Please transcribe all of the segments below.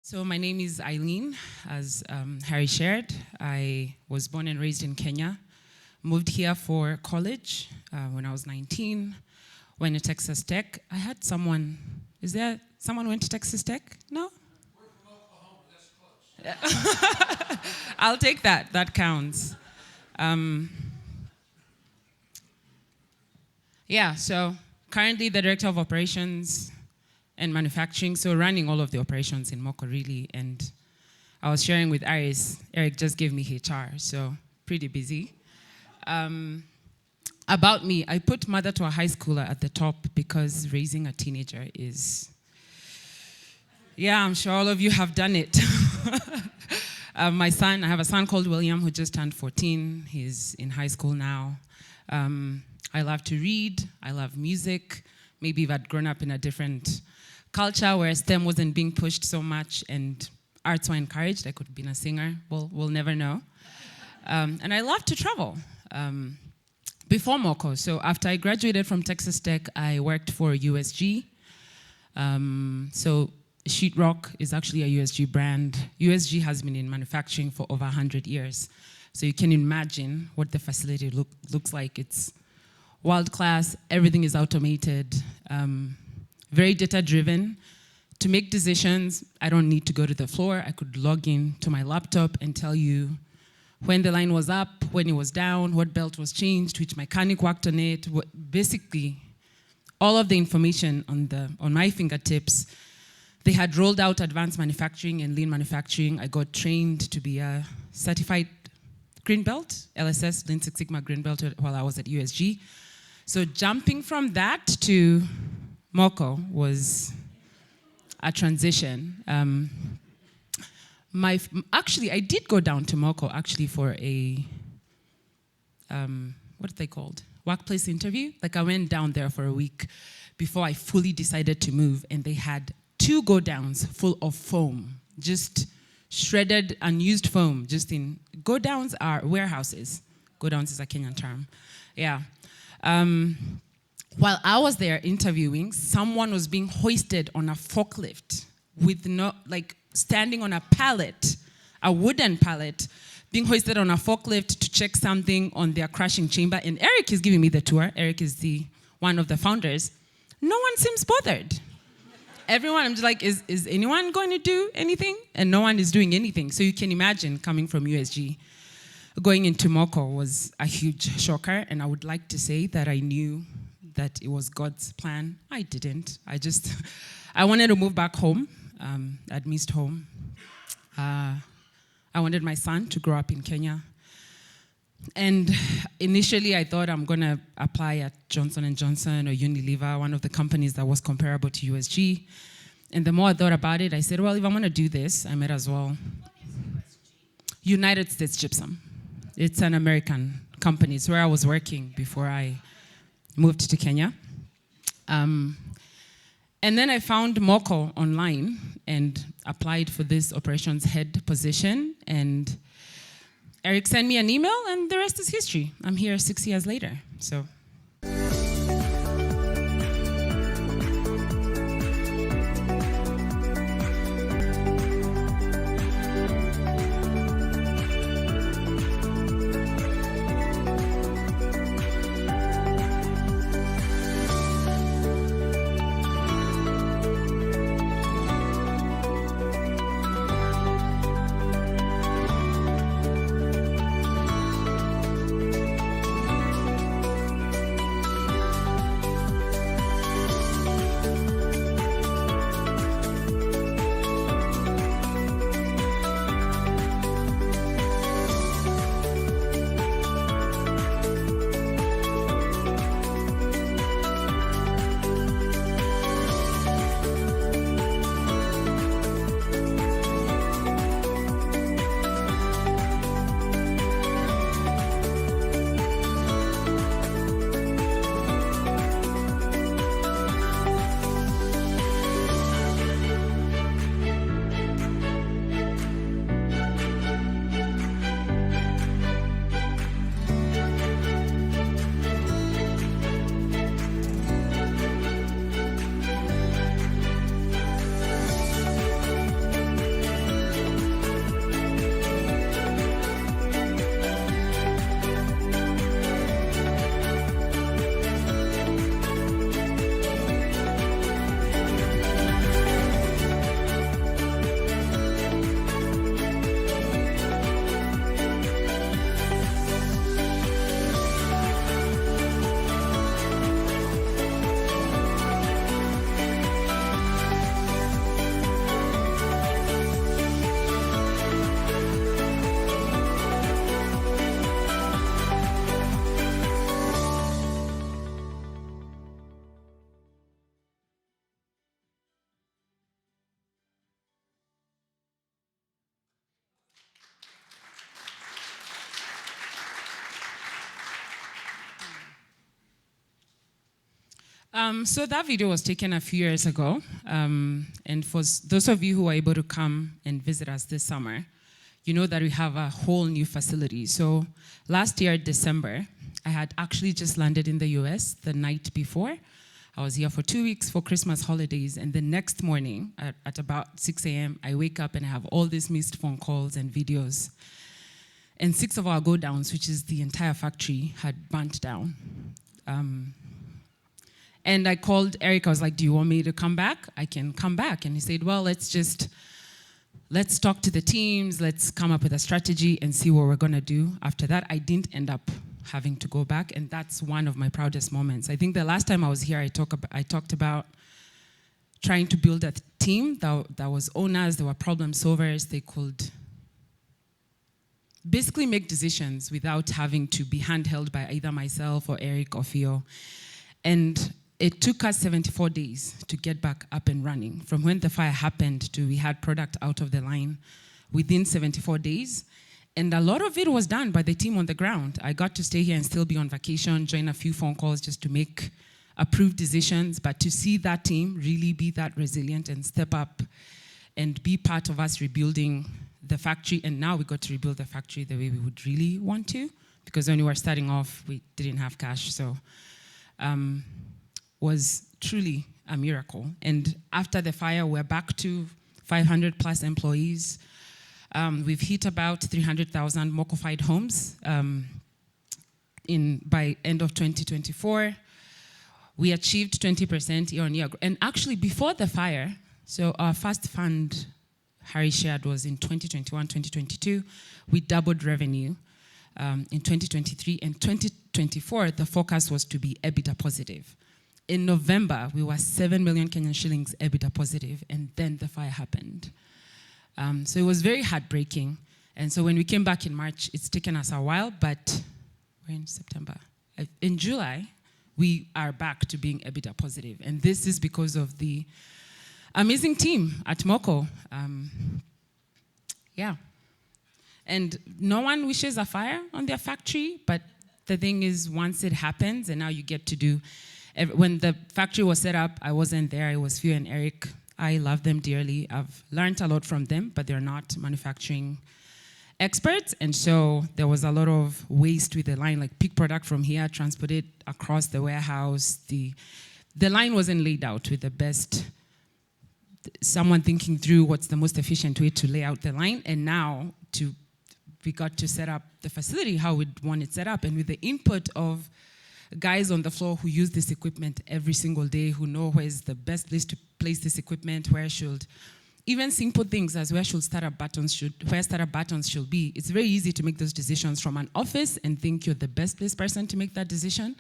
So my name is Eileen, as Harry shared. I was born and raised in Kenya, moved here for college when I was 19, went to Texas Tech. I had someone, is there someone who went to Texas Tech? No? We're from Oklahoma, that's close. I'll take that counts. So currently the Director of Operations and Manufacturing, so running all of the operations in Moko really, and I was sharing with Aris, Eric just gave me HR, so pretty busy. About me, I put mother to a high schooler at the top because raising a teenager is, I'm sure all of you have done it. My son, I have a son called William who just turned 14, he's in high school now. I love to read, I love music, maybe if I'd grown up in a different culture where STEM wasn't being pushed so much and arts were encouraged, I could have been a singer, we'll never know. And I love to travel. Before Moko, so after I graduated from Texas Tech, I worked for USG. So Sheetrock is actually a USG brand. USG has been in manufacturing for over 100 years. So you can imagine what the facility looks like. It's world class, everything is automated, very data driven. To make decisions, I don't need to go to the floor. I could log in to my laptop and tell you when the line was up, when it was down, what belt was changed, which mechanic worked on it. Basically, all of the information on my fingertips. They had rolled out advanced manufacturing and lean manufacturing. I got trained to be a certified green belt, LSS, Lean Six Sigma green belt while I was at USG. So jumping from that to Moko was a transition. Actually, I did go down to Moko actually for a, what are they called? Workplace interview. Like I went down there for a week before I fully decided to move, and they had 2 go-downs full of foam, just shredded, unused foam. Go-downs are warehouses. Go-downs is a Kenyan term. Yeah. While I was there interviewing, someone was being hoisted on a forklift with standing on a pallet, a wooden pallet, being hoisted on a forklift to check something on their crushing chamber. And Eric is giving me the tour. Eric is one of the founders. No one seems bothered. Everyone, I'm just like, is anyone going to do anything? And no one is doing anything. So you can imagine coming from USG, going into Moko was a huge shocker. And I would like to say that I knew that it was God's plan. I didn't. I wanted to move back home. I'd missed home. I wanted my son to grow up in Kenya. And initially I thought I'm gonna apply at Johnson & Johnson or Unilever, one of the companies that was comparable to USG. And the more I thought about it, I said, well, if I'm gonna do this, I might as well. United States Gypsum. It's an American company. It's where I was working before I moved to Kenya. And then I found Moko online and applied for this operations head position. And Eric sent me an email, and the rest is history. I'm here 6 years later, so. So that video was taken a few years ago. And for those of you who are able to come and visit us this summer, you know that we have a whole new facility. So last year, December, I had actually just landed in the US the night before. I was here for 2 weeks for Christmas holidays, and the next morning at about 6 a.m., I wake up and I have all these missed phone calls and videos. And 6 of our go-downs, which is the entire factory, had burnt down. And I called Eric, I was like, do you want me to come back? I can come back. And he said, well, let's talk to the teams, let's come up with a strategy and see what we're gonna do. After that, I didn't end up having to go back, and that's one of my proudest moments. I think the last time I was here, I talked about trying to build a team that was owners, they were problem solvers, they could basically make decisions without having to be handheld by either myself or Eric or Theo. And it took us 74 days to get back up and running. From when the fire happened to we had product out of the line within 74 days. And a lot of it was done by the team on the ground. I got to stay here and still be on vacation, join a few phone calls just to make approved decisions. But to see that team really be that resilient and step up and be part of us rebuilding the factory, and now we got to rebuild the factory the way we would really want to, because when we were starting off, we didn't have cash. So was truly a miracle. And after the fire, we're back to 500 plus employees. We've hit about 300,000 Moko-fied homes by end of 2024. We achieved 20% year-on-year. And actually, before the fire, so our first fund Harry shared was in 2021, 2022. We doubled revenue in 2023. And 2024, the focus was to be EBITDA positive. In November, we were 7 million Kenyan shillings EBITDA positive, and then the fire happened. So it was very heartbreaking. And so when we came back in March, it's taken us a while, but we're in September. In July, we are back to being EBITDA positive. And this is because of the amazing team at Moko. Yeah. And no one wishes a fire on their factory, but the thing is, once it happens, and now you get to do, when the factory was set up, I wasn't there, it was Theo and Eric. I love them dearly. I've learned a lot from them, but they're not manufacturing experts. And so there was a lot of waste with the line, like pick product from here, transport it across the warehouse. The line wasn't laid out with the best, someone thinking through what's the most efficient way to lay out the line. And now we got to set up the facility how we'd want it set up. And with the input of guys on the floor who use this equipment every single day, who know where's the best place to place this equipment, where should, even simple things as where startup buttons should be. It's very easy to make those decisions from an office and think you're the best placed person to make that decision.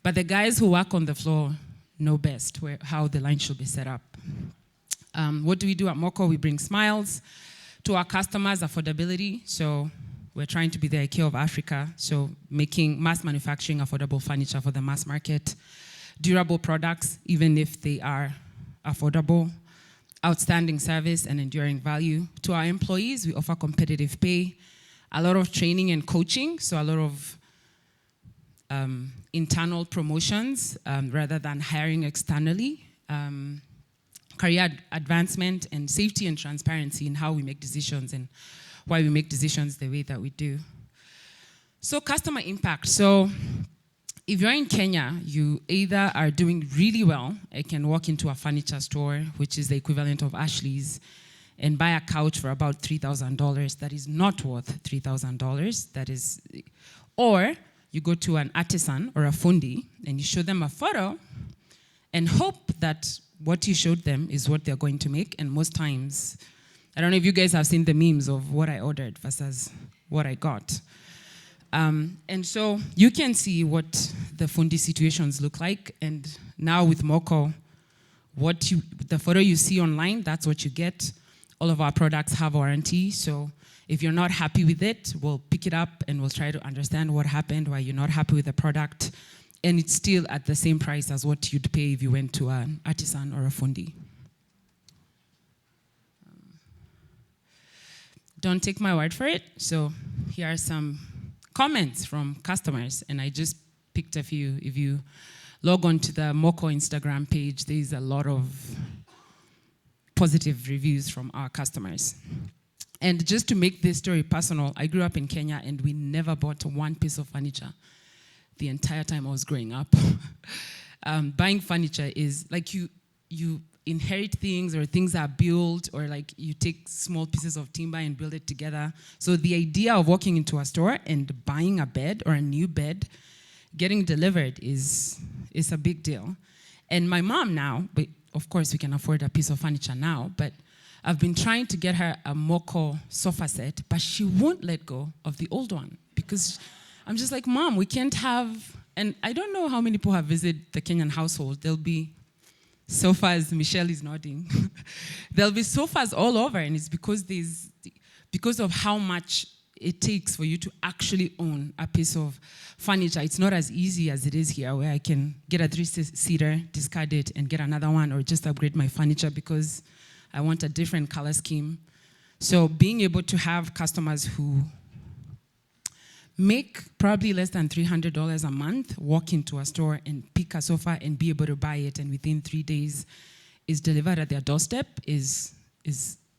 But the guys who work on the floor know best how the line should be set up. What do we do at Moko? We bring smiles to our customers, affordability. So we're trying to be the IKEA of Africa, so making mass manufacturing affordable furniture for the mass market, durable products, even if they are affordable, outstanding service and enduring value. To our employees, we offer competitive pay, a lot of training and coaching, so a lot of internal promotions rather than hiring externally, career advancement, and safety and transparency in how we make decisions and why we make decisions the way that we do. So customer impact. So if you're in Kenya, you either are doing really well, I can walk into a furniture store, which is the equivalent of Ashley's, and buy a couch for about $3,000 that is not worth $3,000. That is, or you go to an artisan or a fundi and you show them a photo and hope that what you showed them is what they're going to make. And most times, I don't know if you guys have seen the memes of what I ordered versus what I got. And so you can see what the fundi situations look like. And now with Moko, the photo you see online, that's what you get. All of our products have warranty. So if you're not happy with it, we'll pick it up and we'll try to understand what happened, why you're not happy with the product. And it's still at the same price as what you'd pay if you went to an artisan or a fundi. Don't take my word for it. So here are some comments from customers, and I just picked a few. If you log on to the Moko Instagram page, there's a lot of positive reviews from our customers. And just to make this story personal, I grew up in Kenya and we never bought one piece of furniture the entire time I was growing up. Buying furniture is like you inherit things, or things are built, or like you take small pieces of timber and build it together. So the idea of walking into a store and buying a bed or a new bed, getting delivered is a big deal. And my mom now, but of course we can afford a piece of furniture now, but I've been trying to get her a Moko sofa set, but she won't let go of the old one because I'm just like, Mom, we can't have, and I don't know how many people have visited the Kenyan household. There'll be sofas, Michelle is nodding. There'll be sofas all over, and it's because of how much it takes for you to actually own a piece of furniture. It's not as easy as it is here, where I can get a 3-seater, discard it, and get another one, or just upgrade my furniture because I want a different color scheme. So being able to have customers who make probably less than $300 a month walk into a store and pick a sofa and be able to buy it, and within 3 days is delivered at their doorstep is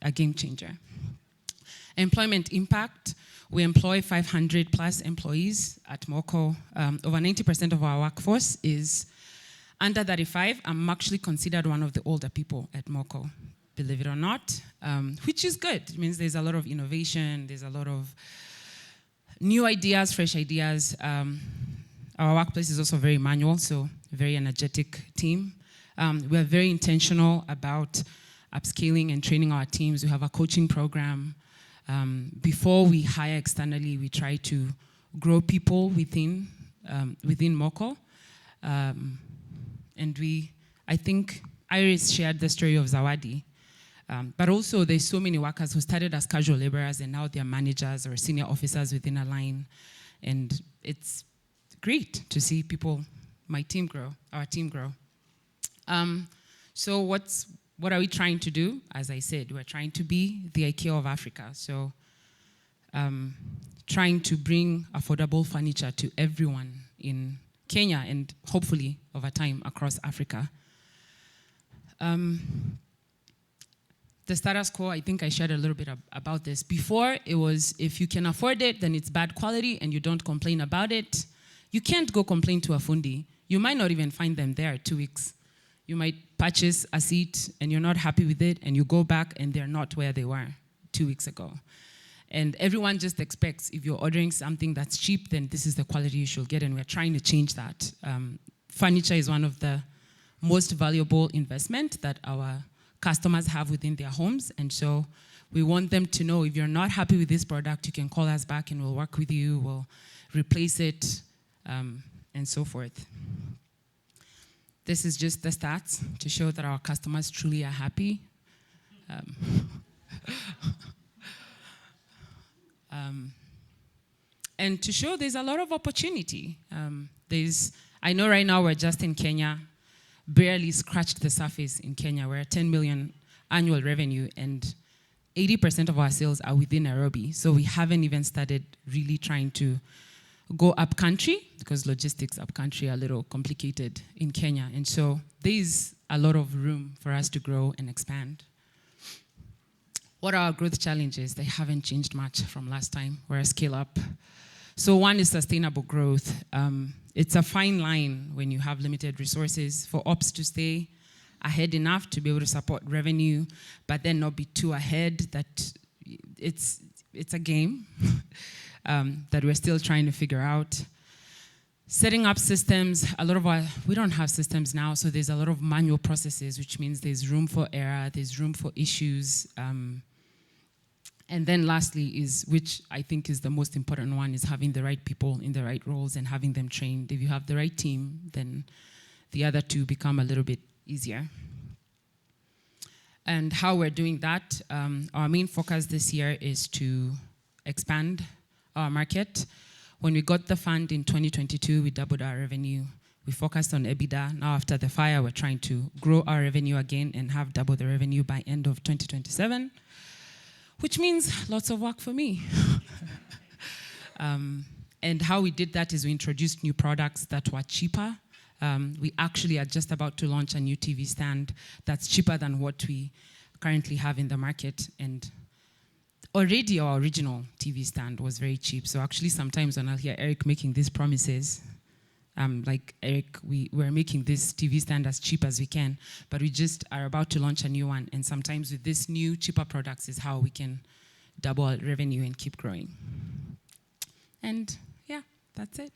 a game changer. Employment impact. We employ 500 plus employees at Moko. Over 90% of our workforce is under 35. I'm actually considered one of the older people at Moko, believe it or not, which is good. It means there's a lot of innovation, there's a lot of new ideas, fresh ideas. Our workplace is also very manual, so a very energetic team. We are very intentional about upscaling and training our teams. We have a coaching program. Before we hire externally, we try to grow people within Moko. I think Iris shared the story of Zawadi. But also there's so many workers who started as casual laborers and now they're managers or senior officers within a line. And it's great to see our team grow. So what are we trying to do? As I said, we're trying to be the IKEA of Africa. So trying to bring affordable furniture to everyone in Kenya and hopefully over time across Africa. The status quo, I think I shared a little bit about this. Before, it was if you can afford it, then it's bad quality and you don't complain about it. You can't go complain to a fundi. You might not even find them there 2 weeks. You might purchase a seat and you're not happy with it and you go back and they're not where they were 2 weeks ago. And everyone just expects if you're ordering something that's cheap, then this is the quality you should get, and we're trying to change that. Furniture is one of the most valuable investment that our customers have within their homes, and so we want them to know if you're not happy with this product, you can call us back and we'll work with you, we'll replace it, and so forth. This is just the stats to show that our customers truly are happy. And to show there's a lot of opportunity. I know right now we're just in Kenya, barely scratched the surface in Kenya. We're at 10 million annual revenue and 80% of our sales are within Nairobi. So we haven't even started really trying to go up country because logistics up country are a little complicated in Kenya. And so there's a lot of room for us to grow and expand. What are our growth challenges? They haven't changed much from last time. We're a scale up. So one is sustainable growth. It's a fine line when you have limited resources for ops to stay ahead enough to be able to support revenue, but then not be too ahead that it's a game that we're still trying to figure out. Setting up systems, we don't have systems now, so there's a lot of manual processes, which means there's room for error, there's room for issues. And then lastly which I think is the most important one, is having the right people in the right roles and having them trained. If you have the right team, then the other two become a little bit easier. And how we're doing that, our main focus this year is to expand our market. When we got the fund in 2022, we doubled our revenue. We focused on EBITDA. Now after the fire, we're trying to grow our revenue again and have double the revenue by end of 2027. Which means lots of work for me. And how we did that is we introduced new products that were cheaper We actually are just about to launch a new TV stand that's cheaper than what we currently have in the market. And already our original TV stand was very cheap. So actually sometimes when I'll hear Eric making these promises, like, Eric, we're making this TV stand as cheap as we can, but we just are about to launch a new one. And sometimes with this new, cheaper products is how we can double our revenue and keep growing. And yeah, that's it.